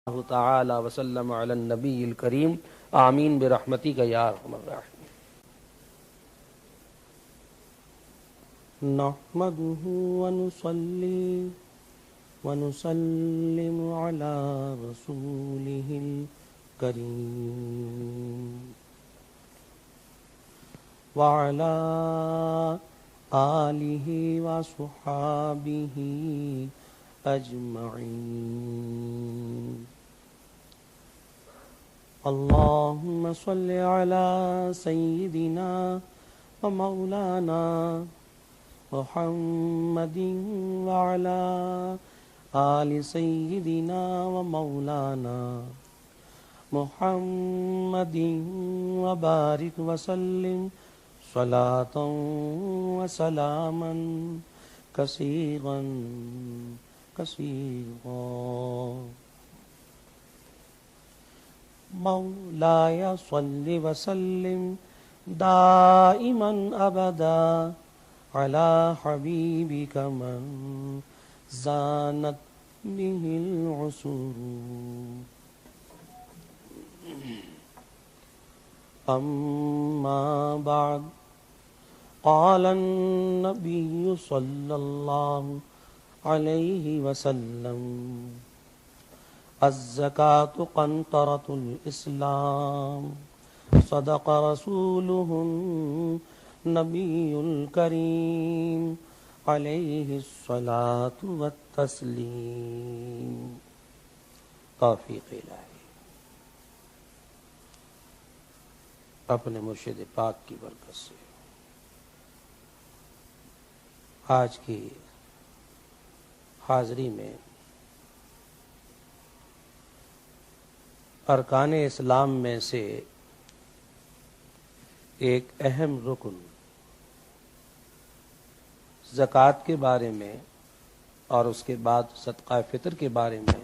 اللہ تعالی وسلم علی النبی الکریم آمین برحمتک یا ارحم الراحمین۔ نحمده ونصلی ونسلم علی رسوله الکریم وعلی آلہ وصحابہ اجمعین۔ اللهم صل على سيدنا ومولانا محمد وعلى آل سيدنا ومولانا محمد وبارك وسلم صلاة وسلاما كثيرا كثيرا۔ مولاي صل وسلم دائما ابدا على حبيبك من زانت به العصور۔ اما بعد، قال النبي صلى الله عليه وسلم: الزکاة قنطرة الإسلام، صدق رسوله النبي الكريم عليه الصلاة والتسليم۔ توفیق الہی اپنے مرشد پاک کی برکت سے آج کی حاضری میں ارکان اسلام میں سے ایک اہم رکن زکوٰۃ کے بارے میں اور اس کے بعد صدقہ فطر کے بارے میں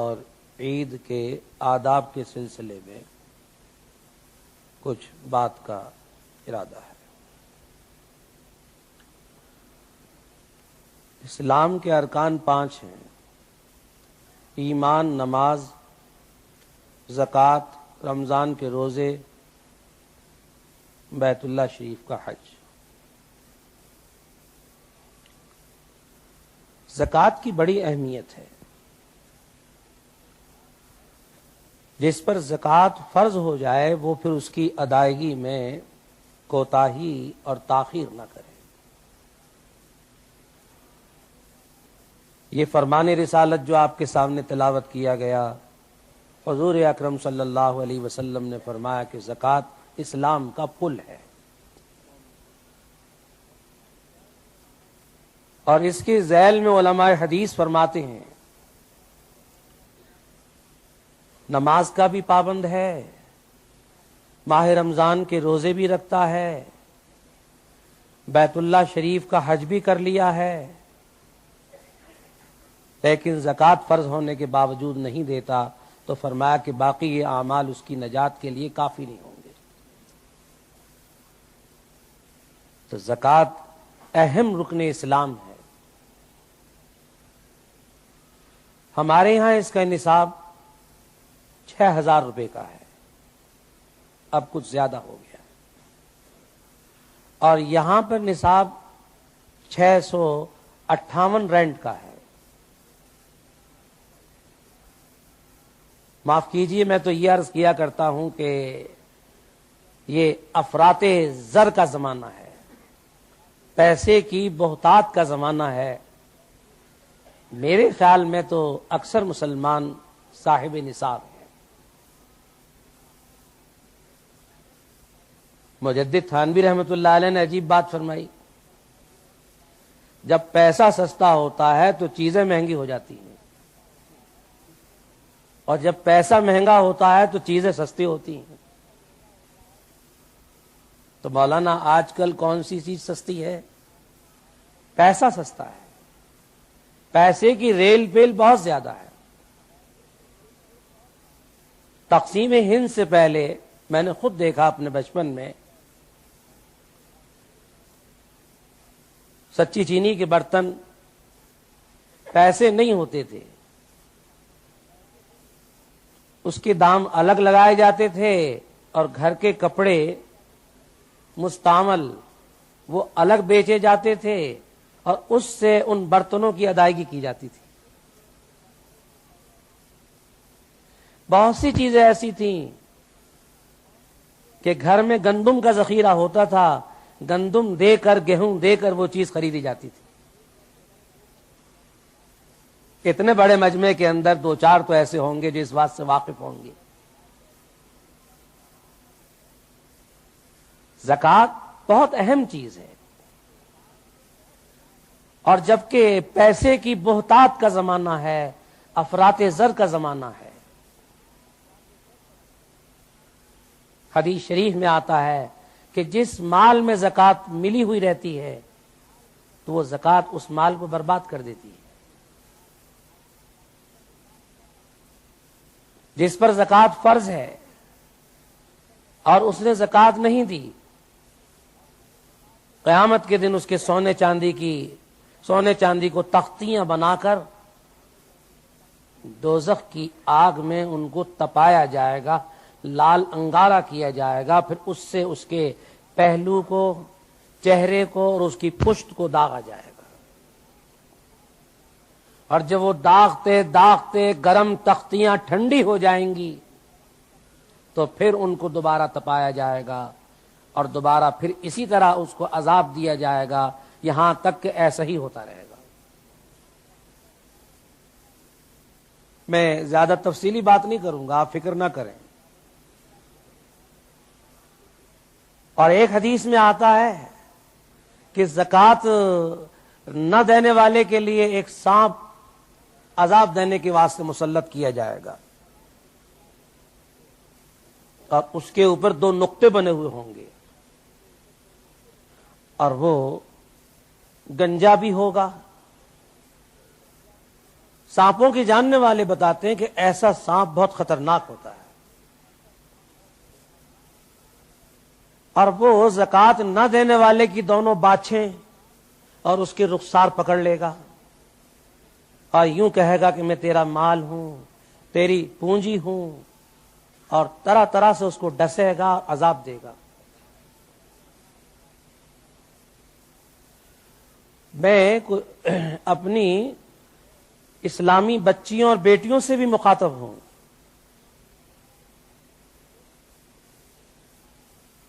اور عید کے آداب کے سلسلے میں کچھ بات کا ارادہ ہے۔ اسلام کے ارکان 5 ہیں: ایمان، نماز، زکوٰۃ، رمضان کے روزے، بیت اللہ شریف کا حج۔ زکوٰۃ کی بڑی اہمیت ہے۔ جس پر زکوٰۃ فرض ہو جائے وہ پھر اس کی ادائیگی میں کوتاہی اور تاخیر نہ کرے۔ یہ فرمان رسالت جو آپ کے سامنے تلاوت کیا گیا، حضور اکرم صلی اللہ علیہ وسلم نے فرمایا کہ زکوٰۃ اسلام کا پل ہے، اور اس کے ذیل میں علماء حدیث فرماتے ہیں نماز کا بھی پابند ہے، ماہ رمضان کے روزے بھی رکھتا ہے، بیت اللہ شریف کا حج بھی کر لیا ہے، لیکن زکوٰۃ فرض ہونے کے باوجود نہیں دیتا، تو فرمایا کہ باقی یہ اعمال اس کی نجات کے لیے کافی نہیں ہوں گے۔ تو زکوٰۃ اہم رکن اسلام ہے۔ ہمارے یہاں اس کا نصاب 6,000 روپے کا ہے، اب کچھ زیادہ ہو گیا، اور یہاں پر نصاب 658 رینٹ کا ہے۔ معاف کیجئے، میں تو یہ عرض کیا کرتا ہوں کہ یہ افراط زر کا زمانہ ہے، پیسے کی بہتات کا زمانہ ہے۔ میرے خیال میں تو اکثر مسلمان صاحب نصاب ہیں۔ مجدد تھانوی رحمۃ اللہ علیہ نے عجیب بات فرمائی، جب پیسہ سستا ہوتا ہے تو چیزیں مہنگی ہو جاتی ہیں، اور جب پیسہ مہنگا ہوتا ہے تو چیزیں سستی ہوتی ہیں۔ تو مولانا آج کل کون سی چیز سستی ہے؟ پیسہ سستا ہے، پیسے کی ریل پیل بہت زیادہ ہے۔ تقسیم ہند سے پہلے میں نے خود دیکھا اپنے بچپن میں، سچی چینی کے برتن پیسے نہیں ہوتے تھے، اس کے دام الگ لگائے جاتے تھے اور گھر کے کپڑے مستعمل وہ الگ بیچے جاتے تھے اور اس سے ان برتنوں کی ادائیگی کی جاتی تھی. بہت سی چیزیں ایسی تھیں کہ گھر میں گندم کا ذخیرہ ہوتا تھا، گندم دے کر گیہوں دے کر وہ چیز خریدی جاتی تھی. اتنے بڑے مجمع کے اندر دو چار تو ایسے ہوں گے جو اس بات سے واقف ہوں گے. زکوٰۃ بہت اہم چیز ہے، اور جبکہ پیسے کی بہتات کا زمانہ ہے، افراط زر کا زمانہ ہے، حدیث شریف میں آتا ہے کہ جس مال میں زکوٰۃ ملی ہوئی رہتی ہے تو وہ زکوٰۃ اس مال کو برباد کر دیتی ہے. جس پر زکوٰۃ فرض ہے اور اس نے زکوٰۃ نہیں دی، قیامت کے دن اس کے سونے چاندی کو تختیاں بنا کر دوزخ کی آگ میں ان کو تپایا جائے گا، لال انگارہ کیا جائے گا، پھر اس سے اس کے پہلو کو، چہرے کو اور اس کی پشت کو داغا جائے گا. اور جب وہ داغتے داغتے گرم تختیاں ٹھنڈی ہو جائیں گی تو پھر ان کو دوبارہ تپایا جائے گا اور دوبارہ پھر اسی طرح اس کو عذاب دیا جائے گا، یہاں تک کہ ایسا ہی ہوتا رہے گا. میں زیادہ تفصیلی بات نہیں کروں گا، آپ فکر نہ کریں. اور ایک حدیث میں آتا ہے کہ زکوٰۃ نہ دینے والے کے لیے ایک سانپ عذاب دینے کے واسطے مسلط کیا جائے گا، اور اس کے اوپر 2 نقطے بنے ہوئے ہوں گے، اور وہ گنجا بھی ہوگا. سانپوں کے جاننے والے بتاتے ہیں کہ ایسا سانپ بہت خطرناک ہوتا ہے، اور وہ زکوٰۃ نہ دینے والے کی دونوں باچھیں اور اس کے رخسار پکڑ لے گا اور یوں کہے گا کہ میں تیرا مال ہوں، تیری پونجی ہوں، اور طرح طرح سے اس کو ڈسے گا، عذاب دے گا. میں اپنی اسلامی بچیوں اور بیٹیوں سے بھی مخاطب ہوں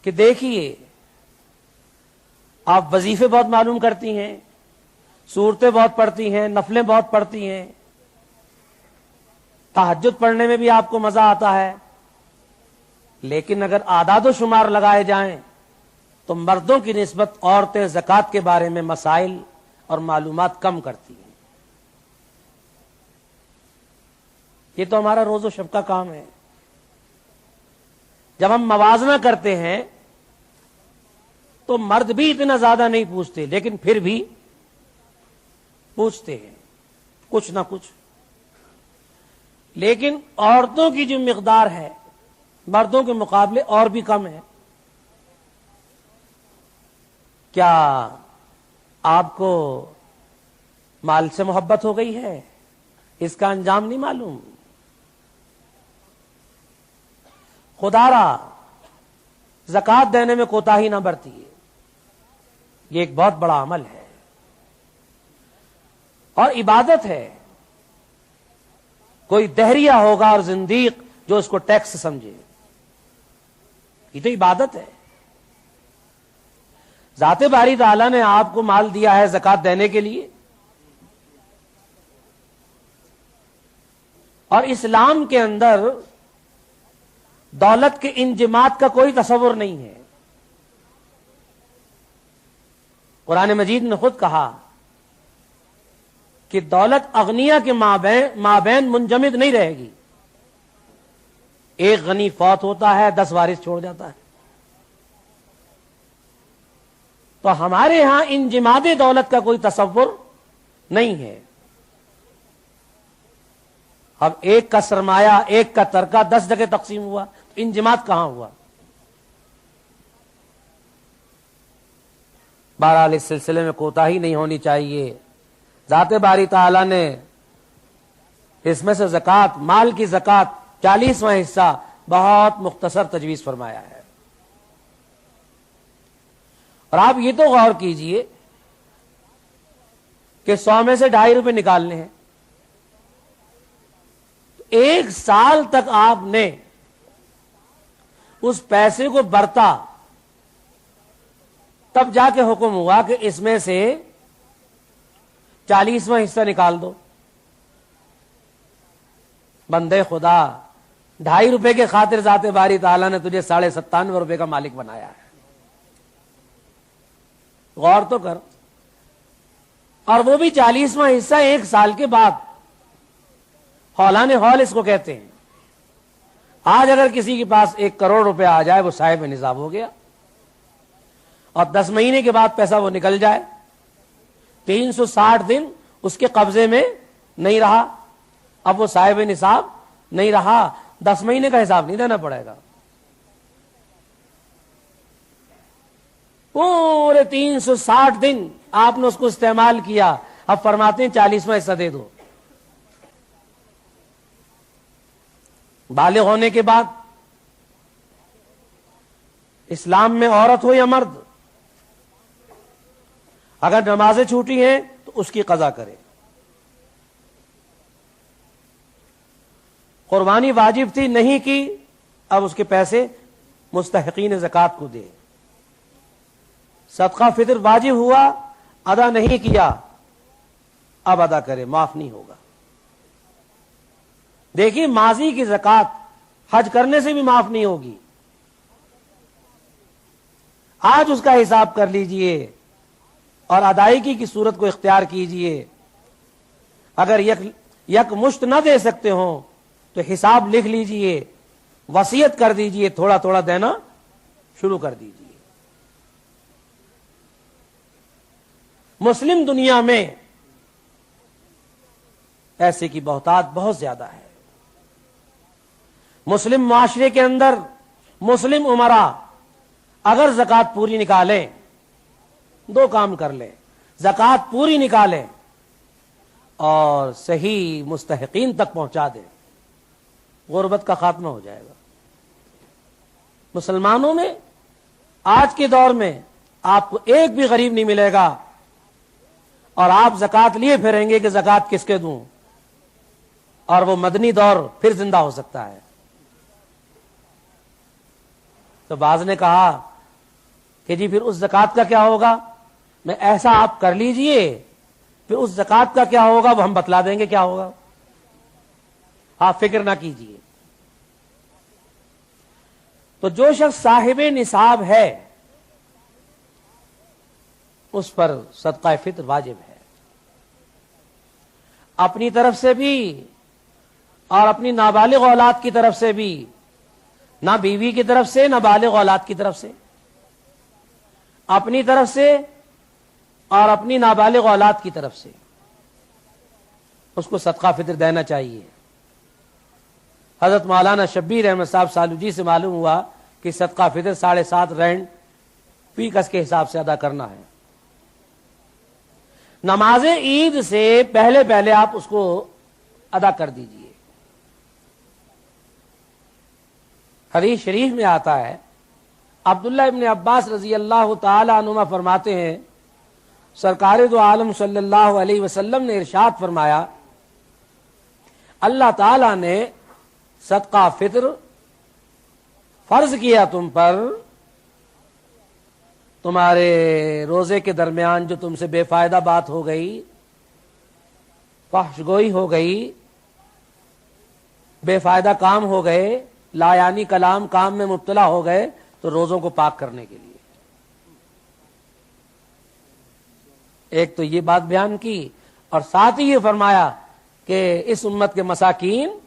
کہ دیکھیے، آپ وظیفے بہت معلوم کرتی ہیں، سورتیں بہت پڑھتی ہیں، نفلیں بہت پڑھتی ہیں، تہجد پڑھنے میں بھی آپ کو مزہ آتا ہے، لیکن اگر اعداد و شمار لگائے جائیں تو مردوں کی نسبت عورتیں زکوٰۃ کے بارے میں مسائل اور معلومات کم کرتی ہیں. یہ تو ہمارا روز و شب کا کام ہے. جب ہم موازنہ کرتے ہیں تو مرد بھی اتنا زیادہ نہیں پوچھتے، لیکن پھر بھی پوچھتے ہیں کچھ نہ کچھ. لیکن عورتوں کی جو مقدار ہے مردوں کے مقابلے اور بھی کم ہے. کیا آپ کو مال سے محبت ہو گئی ہے؟ اس کا انجام نہیں معلوم. خدا را زکوٰۃ دینے میں کوتاہی نہ برتی ہے، یہ ایک بہت بڑا عمل ہے اور عبادت ہے. کوئی دہریہ ہوگا اور زندیق جو اس کو ٹیکس سمجھے، یہ تو عبادت ہے. ذات باری تعالیٰ نے آپ کو مال دیا ہے زکوٰۃ دینے کے لیے، اور اسلام کے اندر دولت کے انجماد کا کوئی تصور نہیں ہے. قرآن مجید نے خود کہا کہ دولت اغنیا کے مابین منجمد نہیں رہے گی. ایک غنی فوت ہوتا ہے، 10 وارث چھوڑ جاتا ہے. تو ہمارے ہاں انجماد دولت کا کوئی تصور نہیں ہے. اب ایک کا سرمایہ، ایک کا ترکہ 10 جگہ تقسیم ہوا، تو انجماد کہاں ہوا؟ بہرحال اس سلسلے میں کوتاہی نہیں ہونی چاہیے. ذات باری تعالیٰ نے اس میں سے زکوٰۃ، مال کی زکوٰۃ 40واں حصہ بہت مختصر تجویز فرمایا ہے. اور آپ یہ تو غور کیجئے کہ 100 میں سے 2.5 روپے نکالنے ہیں. 1 سال تک آپ نے اس پیسے کو برتا، تب جا کے حکم ہوا کہ اس میں سے 40واں حصہ نکال دو. بندے خدا، 2.5 روپے کے خاطر ذات باری تعالیٰ نے تجھے 97.5 روپے کا مالک بنایا ہے. غور تو کر. اور وہ بھی 40واں حصہ 1 سال کے بعد. ہولان ہال اس کو کہتے ہیں. آج اگر کسی کے پاس 1 کروڑ روپے آ جائے وہ صاحب نصاب ہو گیا، اور 10 مہینے کے بعد پیسہ وہ نکل جائے، 360 دن اس کے قبضے میں نہیں رہا، اب وہ صاحب نصاب نہیں رہا، 10 مہینے کا حساب نہیں دینا پڑے گا. پورے 360 دن آپ نے اس کو استعمال کیا، اب فرماتے ہیں 40واں حصہ دے دو. بالغ ہونے کے بعد اسلام میں عورت ہو یا مرد، اگر نمازیں چھوٹی ہیں تو اس کی قضا کرے. قربانی واجب تھی، نہیں کی، اب اس کے پیسے مستحقین زکات کو دے. صدقہ فطر واجب ہوا، ادا نہیں کیا، اب ادا کرے، معاف نہیں ہوگا. دیکھیے ماضی کی زکات حج کرنے سے بھی معاف نہیں ہوگی. آج اس کا حساب کر لیجئے اور ادائیگی کی صورت کو اختیار کیجئے. اگر یک مشت نہ دے سکتے ہوں تو حساب لکھ لیجئے، وصیت کر دیجئے، تھوڑا تھوڑا دینا شروع کر دیجئے. مسلم دنیا میں ایسے کی بہتات بہت زیادہ ہے. مسلم معاشرے کے اندر مسلم امراء اگر زکات پوری نکالیں، 2 کام کر لیں: زکات پوری نکالیں اور صحیح مستحقین تک پہنچا دیں، غربت کا خاتمہ ہو جائے گا. مسلمانوں میں آج کے دور میں آپ کو ایک بھی غریب نہیں ملے گا اور آپ زکات لیے پھریں گے کہ زکات کس کے دوں، اور وہ مدنی دور پھر زندہ ہو سکتا ہے. تو بعض نے کہا کہ جی پھر اس زکات کا کیا ہوگا؟ میں ایسا آپ کر لیجئے، پھر اس زکات کا کیا ہوگا وہ ہم بتلا دیں گے کیا ہوگا، آپ فکر نہ کیجئے. تو جو شخص صاحب نصاب ہے اس پر صدقہ فطر واجب ہے، اپنی طرف سے بھی اور اپنی نابالغ اولاد کی طرف سے بھی، نہ بیوی کی طرف سے نہ بالغ اولاد کی طرف سے، اپنی طرف سے اور اپنی نابالغ اولاد کی طرف سے اس کو صدقہ فطر دینا چاہیے. حضرت مولانا شبیر احمد صاحب سالوجی سے معلوم ہوا کہ صدقہ فطر 7.5 رینڈ فی کس کے حساب سے ادا کرنا ہے. نماز عید سے پہلے آپ اس کو ادا کر دیجئے. حدیث شریف میں آتا ہے، عبداللہ ابن عباس رضی اللہ تعالی عنہما فرماتے ہیں، سرکار دو عالم صلی اللہ علیہ وسلم نے ارشاد فرمایا، اللہ تعالی نے صدقہ فطر فرض کیا تم پر تمہارے روزے کے درمیان جو تم سے بے فائدہ بات ہو گئی، فحش گوئی ہو گئی، بے فائدہ کام ہو گئے، لا یعنی کلام کام میں مبتلا ہو گئے، تو روزوں کو پاک کرنے کے لیے ایک تو یہ بات بیان کی، اور ساتھ ہی یہ فرمایا کہ اس امت کے مساکین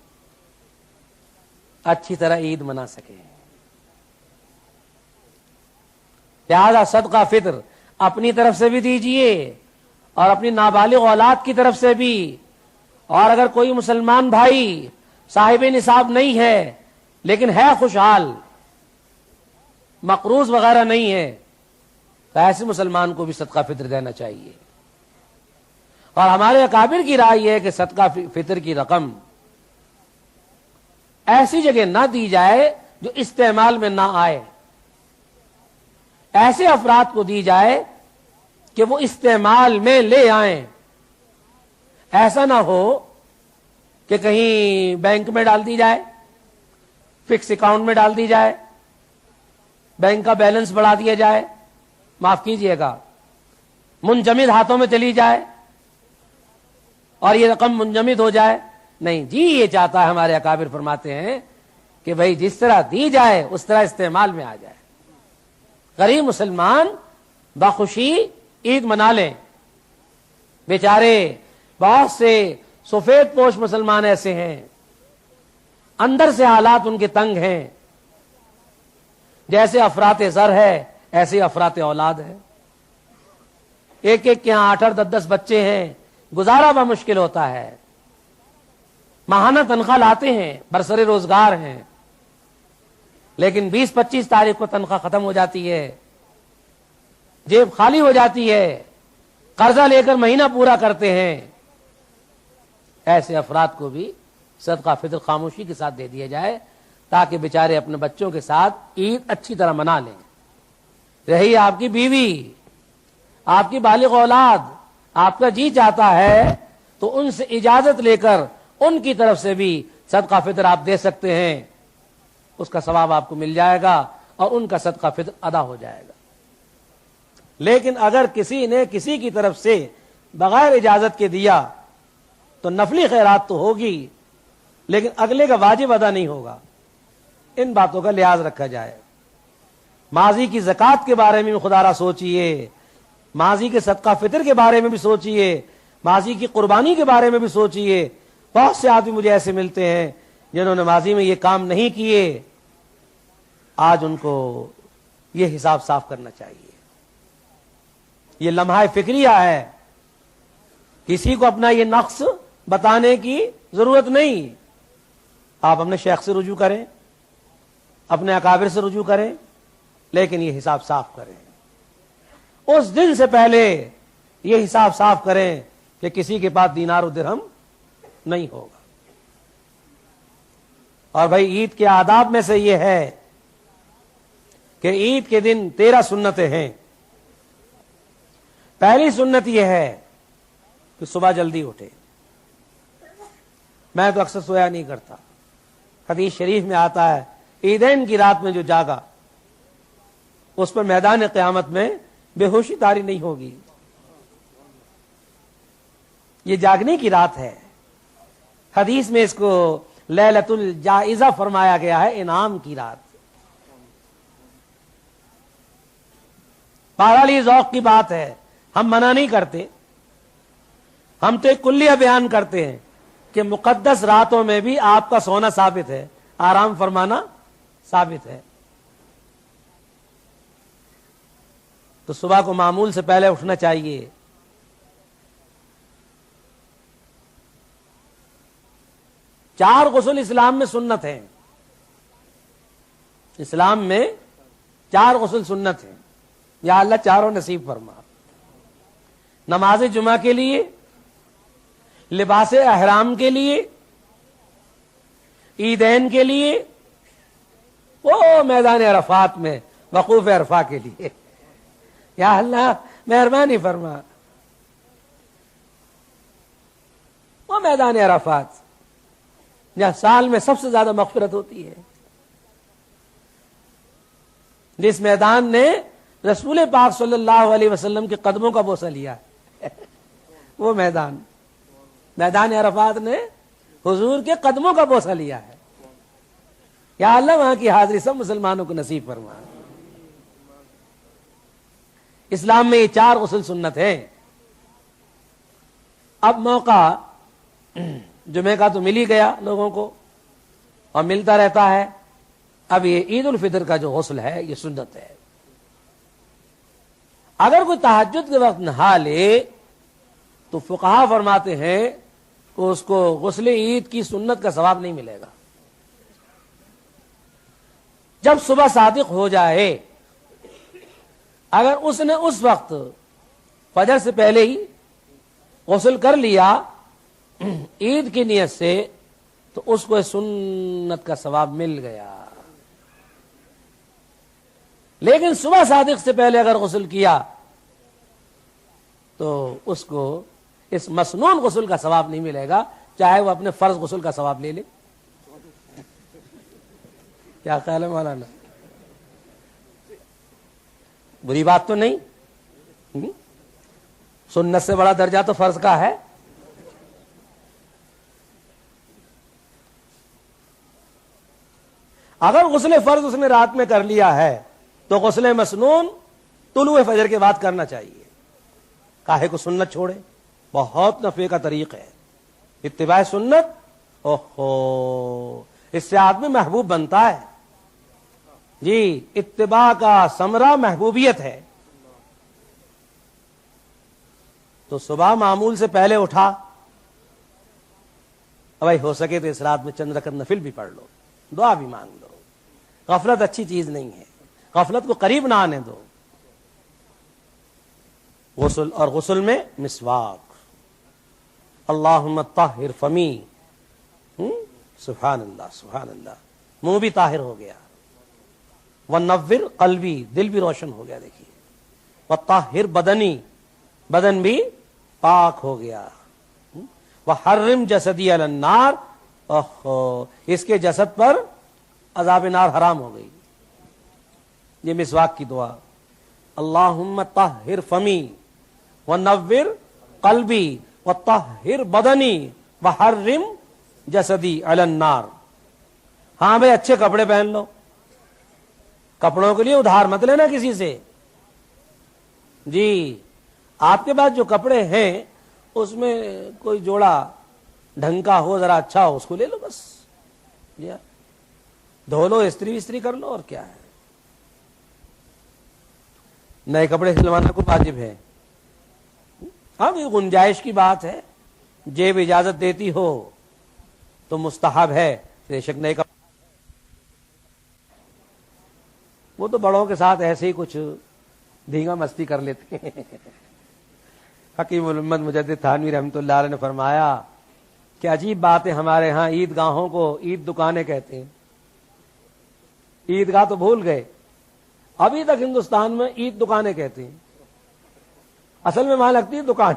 اچھی طرح عید منا سکے. لہذا صدقہ فطر اپنی طرف سے بھی دیجئے اور اپنی نابالغ اولاد کی طرف سے بھی. اور اگر کوئی مسلمان بھائی صاحب نصاب نہیں ہے لیکن ہے خوشحال، مقروض وغیرہ نہیں ہے، تو ایسے مسلمان کو بھی صدقہ فطر دینا چاہیے. اور ہمارے اکابر کی رائے یہ ہے کہ صدقہ فطر کی رقم ایسی جگہ نہ دی جائے جو استعمال میں نہ آئے، ایسے افراد کو دی جائے کہ وہ استعمال میں لے آئیں۔ ایسا نہ ہو کہ کہیں بینک میں ڈال دی جائے، فکس اکاؤنٹ میں ڈال دی جائے، بینک کا بیلنس بڑھا دیا جائے، معاف کیجئے گا منجمد ہاتھوں میں چلی جائے اور یہ رقم منجمد ہو جائے۔ نہیں جی، یہ چاہتا ہے، ہمارے اکابر فرماتے ہیں کہ بھائی جس طرح دی جائے اس طرح استعمال میں آ جائے۔ غریب مسلمان بخوشی عید منا لیں، بیچارے بہت سے سفید پوش مسلمان ایسے ہیں اندر سے حالات ان کے تنگ ہیں، جیسے افراط زر ہے ایسے افراط اولاد ہے، ایک ایک کے یہاں 8-8 10-10 بچے ہیں، گزارا بہت مشکل ہوتا ہے، ماہانہ تنخواہ لاتے ہیں، برسر روزگار ہیں، لیکن 20-25 تاریخ کو تنخواہ ختم ہو جاتی ہے، جیب خالی ہو جاتی ہے، قرضہ لے کر مہینہ پورا کرتے ہیں۔ ایسے افراد کو بھی صدقہ فطر خاموشی کے ساتھ دے دیا جائے تاکہ بیچارے اپنے بچوں کے ساتھ عید اچھی طرح منا لیں۔ رہی آپ کی بیوی، آپ کی بالغ اولاد، آپ کا جی چاہتا ہے تو ان سے اجازت لے کر ان کی طرف سے بھی صدقہ فطر آپ دے سکتے ہیں، اس کا ثواب آپ کو مل جائے گا اور ان کا صدقہ فطر ادا ہو جائے گا۔ لیکن اگر کسی نے کسی کی طرف سے بغیر اجازت کے دیا تو نفلی خیرات تو ہوگی لیکن اگلے کا واجب ادا نہیں ہوگا، ان باتوں کا لحاظ رکھا جائے۔ ماضی کی زکوٰۃ کے بارے میں بھی خدا را سوچئے، ماضی کے صدقہ فطر کے بارے میں بھی سوچئے، ماضی کی قربانی کے بارے میں بھی سوچئے۔ بہت سے آدمی مجھے ایسے ملتے ہیں جنہوں نے ماضی میں یہ کام نہیں کیے، آج ان کو یہ حساب صاف کرنا چاہیے۔ یہ لمحہ فکریہ ہے، کسی کو اپنا یہ نقص بتانے کی ضرورت نہیں۔ آپ اپنے شیخ سے رجوع کریں، اپنے اکابر سے رجوع کریں، لیکن یہ حساب صاف کریں۔ اس دن سے پہلے یہ حساب صاف کریں کہ کسی کے پاس دینار و درہم نہیں ہوگا۔ اور بھائی عید کے آداب میں سے یہ ہے کہ عید کے دن 13 سنتیں ہیں۔ پہلی سنت یہ ہے کہ صبح جلدی اٹھے۔ میں تو اکثر سویا نہیں کرتا، حدیث شریف میں آتا ہے عیدین کی رات میں جو جاگا اس پر میدان قیامت میں بے ہوشی طاری نہیں ہوگی۔ یہ جاگنے کی رات ہے، حدیث میں اس کو لیلۃ الجائزہ فرمایا گیا ہے، انعام کی رات۔ بہرحال ذوق کی بات ہے، ہم منع نہیں کرتے، ہم تو ایک کلیہ بیان کرتے ہیں کہ مقدس راتوں میں بھی آپ کا سونا ثابت ہے، آرام فرمانا ثابت ہے۔ تو صبح کو معمول سے پہلے اٹھنا چاہیے۔ چار غسل اسلام میں سنت ہیں، اسلام میں 4 غسل سنت ہیں، یا اللہ چاروں نصیب فرما۔ نماز جمعہ کے لیے، لباس احرام کے لیے، عیدین کے لیے، وہ میدان عرفات میں وقوف عرفہ کے لیے۔ یا اللہ مہربانی فرما، وہ میدان عرفات جہاں سال میں سب سے زیادہ مغفرت ہوتی ہے، جس میدان نے رسول پاک صلی اللہ علیہ وسلم کے قدموں کا بوسہ لیا وہ میدان عرفات نے حضور کے قدموں کا بوسہ لیا ہے۔ یا اللہ وہاں کی حاضری سب مسلمانوں کو نصیب فرما۔ اسلام میں یہ 4 غسل سنت ہیں۔ اب موقع جمعے کا تو مل ہی گیا لوگوں کو اور ملتا رہتا ہے، اب یہ عید الفطر کا جو غسل ہے یہ سنت ہے۔ اگر کوئی تہجد کے وقت نہا لے تو فقہا فرماتے ہیں کہ اس کو غسل عید کی سنت کا ثواب نہیں ملے گا۔ جب صبح صادق ہو جائے، اگر اس نے اس وقت فجر سے پہلے ہی غسل کر لیا عید کی نیت سے تو اس کو سنت کا ثواب مل گیا. لیکن صبح صادق سے پہلے اگر غسل کیا تو اس کو اس مسنون غسل کا ثواب نہیں ملے گا، چاہے وہ اپنے فرض غسل کا ثواب لے لے. کیا خیال ہے مولانا؟ بری بات تو نہیں؟ سنت سے بڑا درجہ تو فرض کا ہے. اگر غسل فرض اس نے رات میں کر لیا ہے تو غسل مسنون طلوع فجر کے بعد کرنا چاہیے. کاہے کو سنت چھوڑے؟ بہت نفع کا طریق ہے اتباع سنت. اوہو، اس سے آدمی محبوب بنتا ہے. جی، اتباع کا ثمرہ محبوبیت ہے. تو صبح معمول سے پہلے اٹھا، بھائی ہو سکے تو اس رات میں چند رکعت نفل بھی پڑھ لو، دعا بھی مانگ لو. غفلت اچھی چیز نہیں ہے، غفلت کو قریب نہ آنے دو. غسل، اور غسل میں مسواک. اللہم طہر فمی، سبحان اللہ سبحان اللہ، منہ بھی طاہر ہو گیا. ونور قلبی، دل بھی روشن ہو گیا. دیکھیے، وطہر بدنی، بدن بھی پاک ہو گیا. وحرم جسدی علی النار، اوہو، اس کے جسد پر عذاب نار حرام ہو گئی. یہ مسواک کی دعا. اللہم طہر فمی ونور قلبی وطہر بدنی وحرم جسدی علی النار. ہاں بھائی، اچھے کپڑے پہن لو، کپڑوں کے لیے ادھار مت لینا کسی سے. جی، آپ کے پاس جو کپڑے ہیں اس میں کوئی جوڑا ڈھنگ کا ہو، ذرا اچھا ہو، اس کو لے لو بس. جی، دھو لو، استری کر لو، اور کیا ہے. نئے کپڑے سلوانا کو واجب ہے. ہاں، یہ گنجائش کی بات ہے، جیب اجازت دیتی ہو تو مستحب ہے. بے شک نئے کپڑے وہ تو بڑوں کے ساتھ ایسے ہی کچھ دھینگا مستی کر لیتے ہیں. حکیم الامت مجدد تھانوی رحمۃ اللہ علیہ نے فرمایا کہ عجیب بات ہے، ہمارے ہاں عید گاہوں کو عید دکانیں کہتے ہیں. عید گاہ تو بھول گئے، ابھی تک ہندوستان میں عید دکانیں کہتے ہیں. اصل میں وہاں لگتی ہے دکان.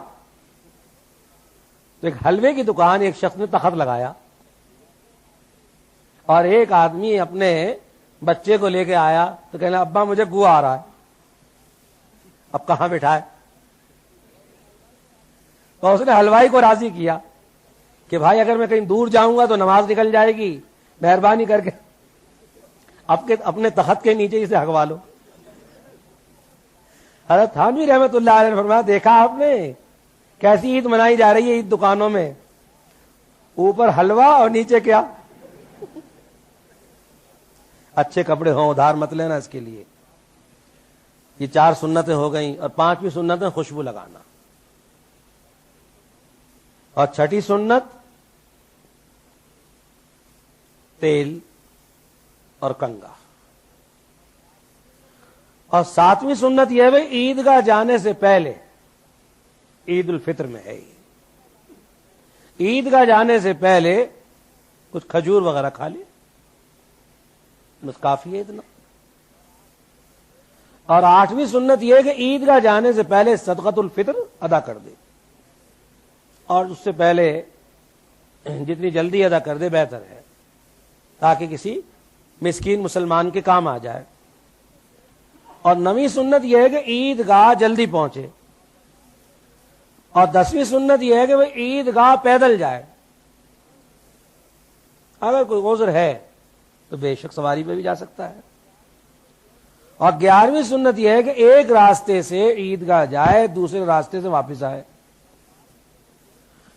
تو ایک حلوے کی دکان ایک شخص نے تخت لگایا، اور ایک آدمی اپنے بچے کو لے کے آیا تو کہنا ابا مجھے گو آ رہا ہے. اب کہاں بٹھائے؟ تو اس نے حلوائی کو راضی کیا کہ بھائی اگر میں کہیں دور جاؤں گا تو نماز نکل جائے گی، مہربانی کر کے اپنے تخت کے نیچے اسے ہگوا لو. حضرت تھانوی رحمت اللہ علیہ نے فرمایا دیکھا آپ نے کیسی عید منائی جا رہی ہے عید دکانوں میں، اوپر حلوہ اور نیچے کیا؟ اچھے کپڑے ہوں، ادھار مت لینا اس کے لیے. یہ 4 سنتیں ہو گئیں، اور 5ویں سنت ہے خوشبو لگانا. اور 6ٹھی سنت تیل اور کنگا. اور 7ویں سنت یہ ہے عید گاہ جانے سے پہلے، عید الفطر میں ہے، عید گاہ جانے سے پہلے کچھ کھجور وغیرہ کھا لے، بس کافی ہے اتنا. اور 8ویں سنت یہ ہے کہ عید گاہ جانے سے پہلے صدقۃ الفطر ادا کر دے، اور اس سے پہلے جتنی جلدی ادا کر دے بہتر ہے، تاکہ کسی مسکین مسلمان کے کام آ جائے. اور 9ویں سنت یہ ہے کہ عید گاہ جلدی پہنچے. اور 10ویں سنت یہ ہے کہ وہ عید گاہ پیدل جائے. اگر کوئی عذر ہے تو بے شک سواری پہ بھی جا سکتا ہے. اور 11ویں سنت یہ ہے کہ ایک راستے سے عید گاہ جائے، دوسرے راستے سے واپس آئے.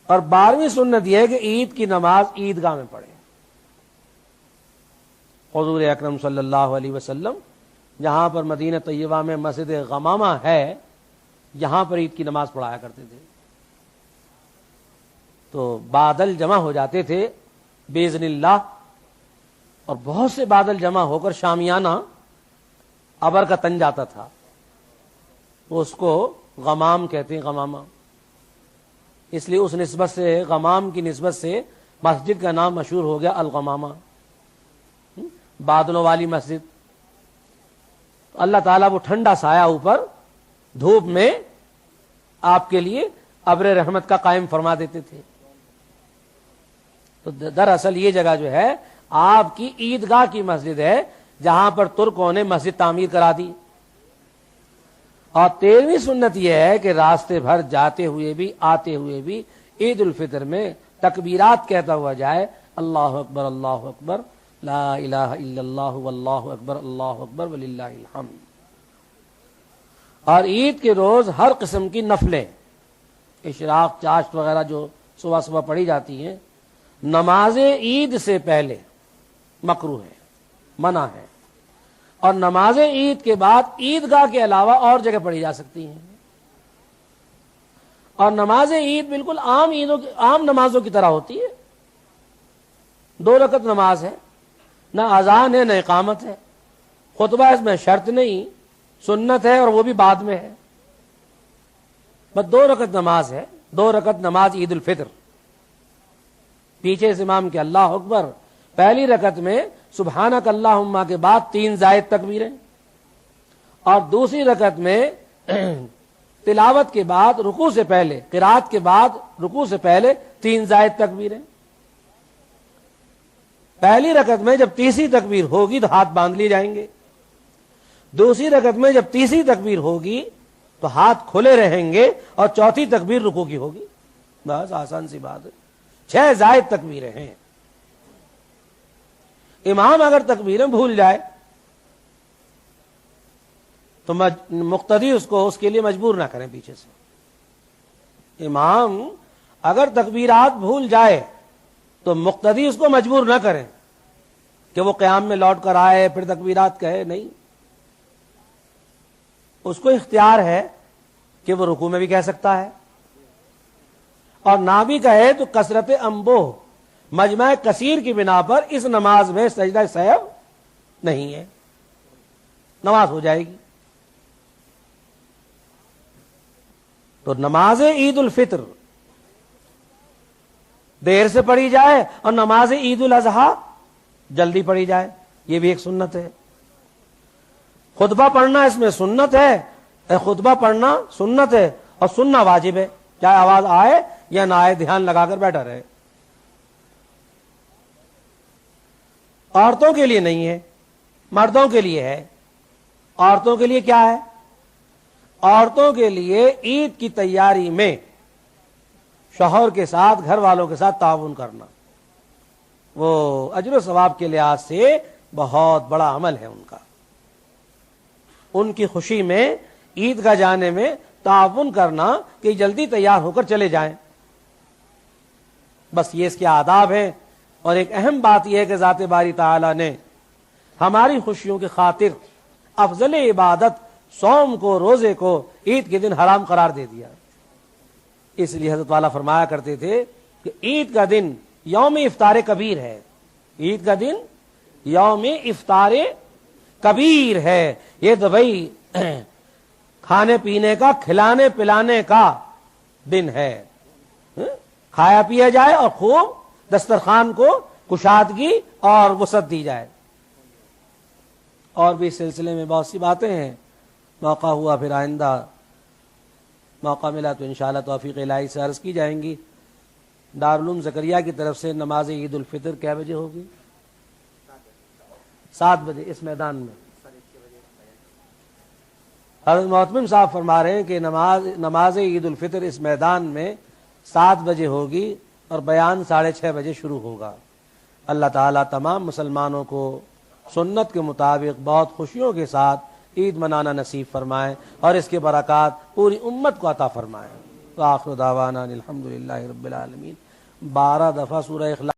اور 12ویں سنت یہ ہے کہ عید کی نماز عید گاہ میں پڑھے. حضور اکرم صلی اللہ علیہ وسلم جہاں پر مدینہ طیبہ میں مسجد غمامہ ہے، یہاں پر عید کی نماز پڑھایا کرتے تھے. تو بادل جمع ہو جاتے تھے باذن اللہ، اور بہت سے بادل جمع ہو کر شامیانہ ابر کا تن جاتا تھا، تو اس کو غمام کہتے ہیں، غمامہ. اس لیے اس نسبت سے، غمام کی نسبت سے مسجد کا نام مشہور ہو گیا الغمامہ، بادلوں والی مسجد۔ اللہ تعالیٰ وہ ٹھنڈا سایہ اوپر دھوپ میں آپ کے لیے ابر رحمت کا قائم فرما دیتے تھے۔ تو دراصل یہ جگہ جو ہے آپ کی عیدگاہ کی مسجد ہے، جہاں پر ترکوں نے مسجد تعمیر کرا دی۔ اور 13ویں سنت یہ ہے کہ راستے بھر جاتے ہوئے بھی آتے ہوئے بھی عید الفطر میں تکبیرات کہتا ہوا جائے، اللہ اکبر اللہ اکبر، لا الہ الا اللہ واللہ اکبر اللہ اکبر وللہ الحمد۔ اور عید کے روز ہر قسم کی نفلیں، اشراق، چاشت وغیرہ جو صبح صبح پڑھی جاتی ہیں، نماز عید سے پہلے مکروہ ہے، منع ہے، اور نماز عید کے بعد عیدگاہ کے علاوہ اور جگہ پڑھی جا سکتی ہیں۔ اور نماز عید بالکل عام نمازوں کی طرح ہوتی ہے، 2 رکعت نماز ہے، نہ اذان ہے نہ اقامت ہے، خطبہ اس میں شرط نہیں، سنت ہے اور وہ بھی بعد میں ہے، بس 2 رکعت نماز ہے، 2 رکعت نماز عید الفطر۔ پیچھے سے امام کے اللہ اکبر، پہلی رکعت میں سبحانک اللہم کے بعد 3 زائد تکبیریں، اور دوسری رکعت میں تلاوت کے بعد رکوع سے پہلے، قرات کے بعد رکوع سے پہلے 3 زائد تکبیریں۔ پہلی رکعت میں جب تیسری تکبیر ہوگی تو ہاتھ باندھ لیے جائیں گے، دوسری رکعت میں جب تیسری تکبیر ہوگی تو ہاتھ کھلے رہیں گے، اور چوتھی تکبیر رکوع کی ہوگی۔ بس آسان سی بات ہے، 6 زائد تکبیریں ہیں۔ امام اگر تکبیریں بھول جائے تو مقتدی اس کے لیے مجبور نہ کریں پیچھے سے۔ امام اگر تکبیرات بھول جائے تو مقتدی اس کو مجبور نہ کریں کہ وہ قیام میں لوٹ کر آئے پھر تکبیرات کہے، نہیں، اس کو اختیار ہے کہ وہ رکوع میں بھی کہہ سکتا ہے، اور نہ بھی کہے تو کثرت انبوہ، مجمع کثیر کی بنا پر اس نماز میں سجدہ سہو نہیں ہے، نماز ہو جائے گی۔ تو نماز عید الفطر دیر سے پڑھی جائے اور نماز عید الاضحیٰ جلدی پڑھی جائے، یہ بھی ایک سنت ہے۔ خطبہ پڑھنا اس میں سنت ہے، خطبہ پڑھنا سنت ہے اور سننا واجب ہے، چاہے آواز آئے یا نہ آئے، دھیان لگا کر بیٹھا رہے۔ عورتوں کے لیے نہیں ہے، مردوں کے لیے ہے۔ عورتوں کے لیے کیا ہے؟ عورتوں کے لیے عید کی تیاری میں شوہر کے ساتھ، گھر والوں کے ساتھ تعاون کرنا، وہ اجر و ثواب کے لحاظ سے بہت بڑا عمل ہے ان کا۔ ان کی خوشی میں، عید گاہ جانے میں تعاون کرنا کہ جلدی تیار ہو کر چلے جائیں، بس یہ اس کے آداب ہیں۔ اور ایک اہم بات یہ ہے کہ ذات باری تعالیٰ نے ہماری خوشیوں کی خاطر افضل عبادت صوم کو، روزے کو عید کے دن حرام قرار دے دیا۔ اس لیے حضرت والا فرمایا کرتے تھے کہ عید کا دن یوم افطار کبیر ہے، عید کا دن یوم افطار کبیر ہے۔ یہ تو بھائی کھانے پینے کا، کھلانے پلانے کا دن ہے، کھایا پیا جائے اور خوب دسترخوان کو کشادگی اور وسعت دی جائے۔ اور بھی اس سلسلے میں بہت سی باتیں ہیں، موقع ہوا پھر آئندہ موقع ملا تو انشاءاللہ توفیق الہی سے عرض کی جائیں گی۔ دارالعلوم زکریا کی طرف سے نماز عید الفطر کیا بجے ہوگی؟ 7 بجے اس میدان میں۔ حضرت محتمم صاحب فرما رہے ہیں کہ نماز عید الفطر اس میدان میں 7 بجے ہوگی اور بیان 6:30 بجے شروع ہوگا۔ اللہ تعالیٰ تمام مسلمانوں کو سنت کے مطابق بہت خوشیوں کے ساتھ عید منانا نصیب فرمائے اور اس کے برکات پوری امت کو عطا فرمائے۔ وآخر دعوانا الحمدللہ رب العالمین۔ 12 دفعہ سورہ اخلاص